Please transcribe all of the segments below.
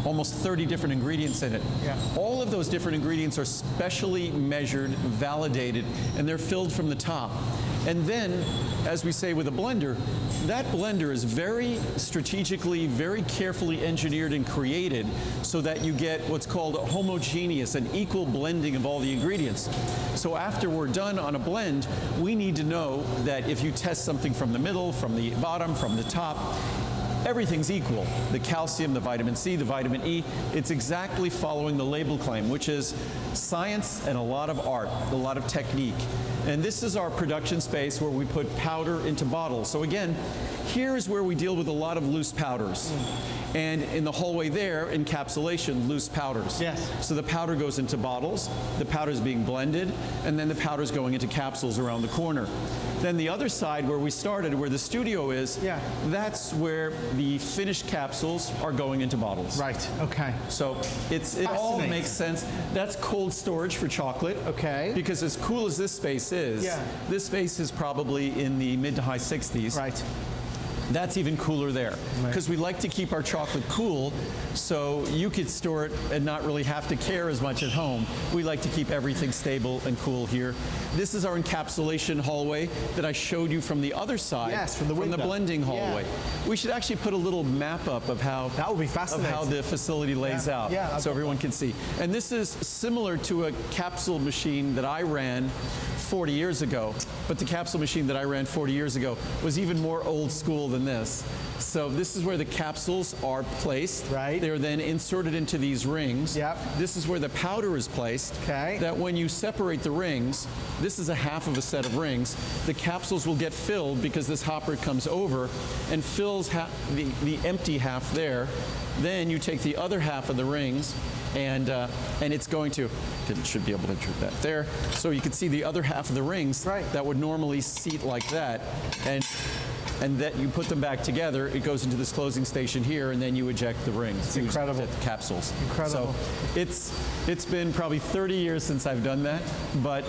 almost 30 different ingredients in it. Yeah. All of those different ingredients are specially measured, validated, and they're filled from the top. And then, as we say with a blender, that blender is very strategically, very carefully engineered and created so that you get what's called a homogeneous, an equal blending of all the ingredients. So after we're done on a blend, we need to know that if you test something from the middle, from the bottom, from the top, everything's equal. The calcium, the vitamin C, the vitamin E, it's exactly following the label claim, which is science and a lot of art, a lot of technique. And this is our production space where we put powder into bottles. So again, here is where we deal with a lot of loose powders. And in the hallway there, encapsulation, loose powders. Yes. So the powder goes into bottles, the powder's being blended, and then the powder's going into capsules around the corner. Then the other side where we started, where the studio is, that's where the finished capsules are going into bottles. Right, okay. So it all makes sense. That's cold storage for chocolate. Okay. Because as cool as this space is, this space is probably in the mid to high 60s. Right. That's even cooler there, because we like to keep our chocolate cool so you could store it and not really have to care as much at home. We like to keep everything stable and cool here. This is our encapsulation hallway that I showed you from the other side. Yes, from the blending hallway. We should actually put a little map up of how that would be fascinating. Of how the facility lays out, so everyone can see. And this is similar to a capsule machine that I ran 40 years ago, but the capsule machine that I ran 40 years ago was even more old school than this. So this is where the capsules are placed. Right. They're then inserted into these rings. Yep. This is where the powder is placed. Okay. That when you separate the rings, this is a half of a set of rings, the capsules will get filled because this hopper comes over and fills the empty half there. Then you take the other half of the rings and it's going to, it should be able to intrude that there. So you can see the other half of the rings that would normally seat like that. And that you put them back together, it goes into this closing station here, and then you eject the rings. It's incredible. Eject the capsules. Incredible. So it's been probably 30 years since I've done that, but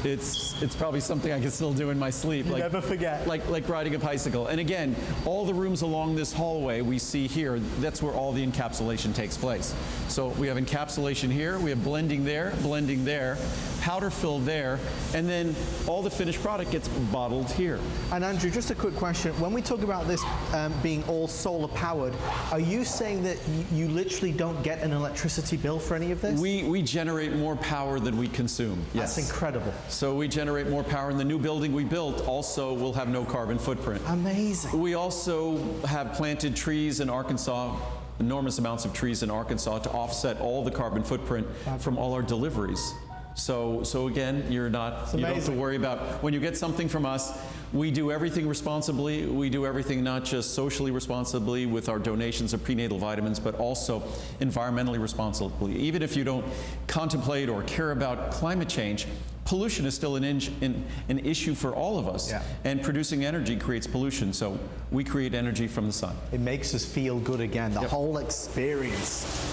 it's probably something I can still do in my sleep. You never forget. Like riding a bicycle. And again, all the rooms along this hallway we see here, that's where all the encapsulation takes place. So we have encapsulation here, we have blending there, powder filled there, and then all the finished product gets bottled here. And Andrew, just a quick question. When we talk about this being all solar powered, are you saying that you literally don't get an electricity bill for any of this? We generate more power than we consume. Yes. That's incredible. So we generate more power, and the new building we built also will have no carbon footprint. Amazing. We also have planted trees in Arkansas, enormous amounts of trees in Arkansas to offset all the carbon footprint from all our deliveries. So again, you don't have to worry about, when you get something from us, we do everything responsibly. We do everything not just socially responsibly with our donations of prenatal vitamins, but also environmentally responsibly. Even if you don't contemplate or care about climate change, pollution is still an issue for all of us. And producing energy creates pollution, so we create energy from the sun. It makes us feel good again, the whole experience.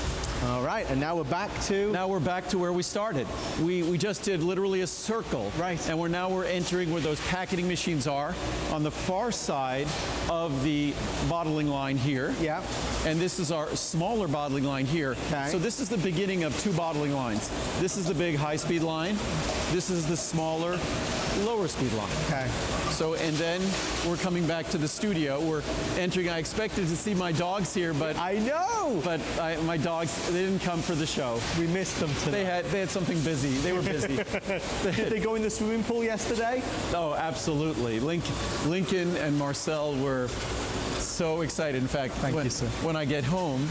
All right, and now we're back to? Now we're back to where we started. We just did literally a circle. Right. And we're entering where those packaging machines are on the far side of the bottling line here. Yeah. And this is our smaller bottling line here. Okay. So this is the beginning of two bottling lines. This is the big high-speed line. This is the smaller, lower speed line. Okay. So, and then we're coming back to the studio. We're entering, I expected to see my dogs here, but I know! But my dogs, they didn't come for the show. We missed them today. They had something busy. They were busy. Did they go in the swimming pool yesterday? Oh, absolutely. Lincoln and Marcel were so excited. In fact, when I get home,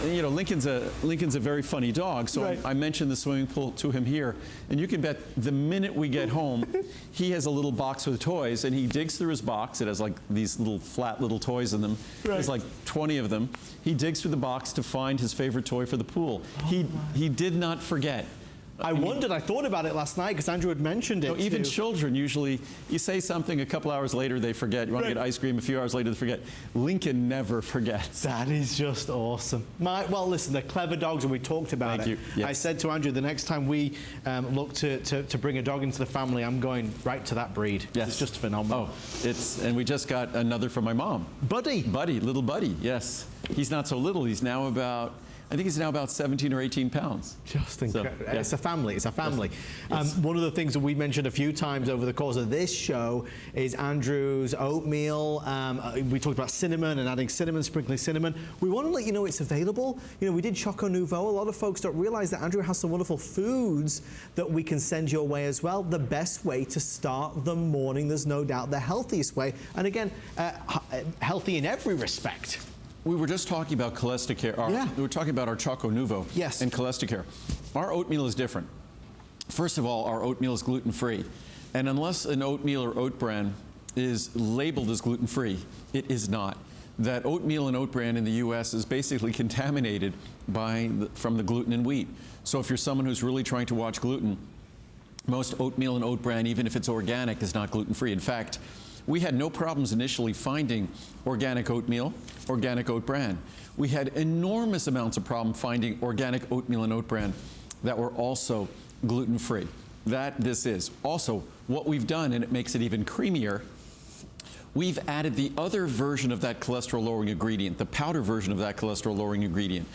you know, Lincoln's a very funny dog, so I mentioned the swimming pool to him here, and you can bet the minute we get home, he has a little box with toys, and he digs through his box. It has like these little flat little toys in them. There's like 20 of them. He digs through the box to find his favorite toy for the pool. He did not forget I wondered, I thought about it last night because Andrew had mentioned it. No, even too. children usually, you say something a couple hours later, they forget. You want to get ice cream, a few hours later, they forget. Lincoln never forgets. That is just awesome. Well, listen, they're clever dogs, and we talked about Thank it. you. Yes. I said to Andrew, the next time we look to bring a dog into the family, I'm going right to that breed. Yes. It's just phenomenal. Oh, and we just got another from my mom. Buddy. Buddy, little Buddy, yes. He's not so little. He's now about, I think he's now about 17 or 18 pounds. Just incredible. So, yeah. It's a family. It's a family. Yes. One of the things that we mentioned a few times over the course of this show is Andrew's oatmeal. We talked about cinnamon and adding cinnamon, sprinkling cinnamon. We want to let you know it's available. You know, we did Choco Nouveau. A lot of folks don't realize that Andrew has some wonderful foods that we can send your way as well. The best way to start the morning, there's no doubt the healthiest way. And again, healthy in every respect. We were just talking about Cholestecare. Yeah. We were talking about our Choco Nouveau. Yes. And Cholestecare. Our oatmeal is different. First of all, our oatmeal is gluten-free. And unless an oatmeal or oat bran is labeled as gluten-free, it is not. That oatmeal and oat bran in the U.S. is basically contaminated from the gluten in wheat. So if you're someone who's really trying to watch gluten, most oatmeal and oat bran, even if it's organic, is not gluten-free. In fact, we had no problems initially finding organic oatmeal, organic oat bran. We had enormous amounts of problem finding organic oatmeal and oat bran that were also gluten-free. This is. Also, what we've done, and it makes it even creamier, we've added the other version of that cholesterol-lowering ingredient, the powder version of that cholesterol-lowering ingredient.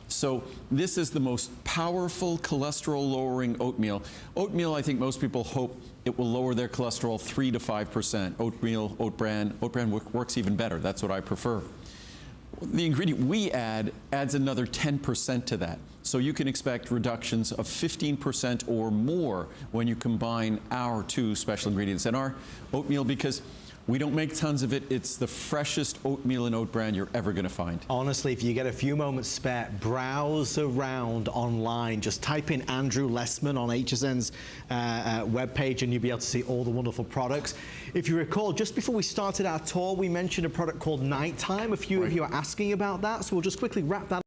So this is the most powerful cholesterol-lowering oatmeal. Oatmeal, I think most people hope it will lower their cholesterol 3 to 5%. Oatmeal, oat bran works even better. That's what I prefer. The ingredient we add adds another 10% to that. So you can expect reductions of 15% or more when you combine our two special ingredients. And our oatmeal, because we don't make tons of it, it's the freshest oatmeal and oat bran you're ever going to find. Honestly, if you get a few moments spare, browse around online. Just type in Andrew Lessman on HSN's webpage and you'll be able to see all the wonderful products. If you recall, just before we started our tour, we mentioned a product called Nighttime. A few of you are asking about that, so we'll just quickly wrap that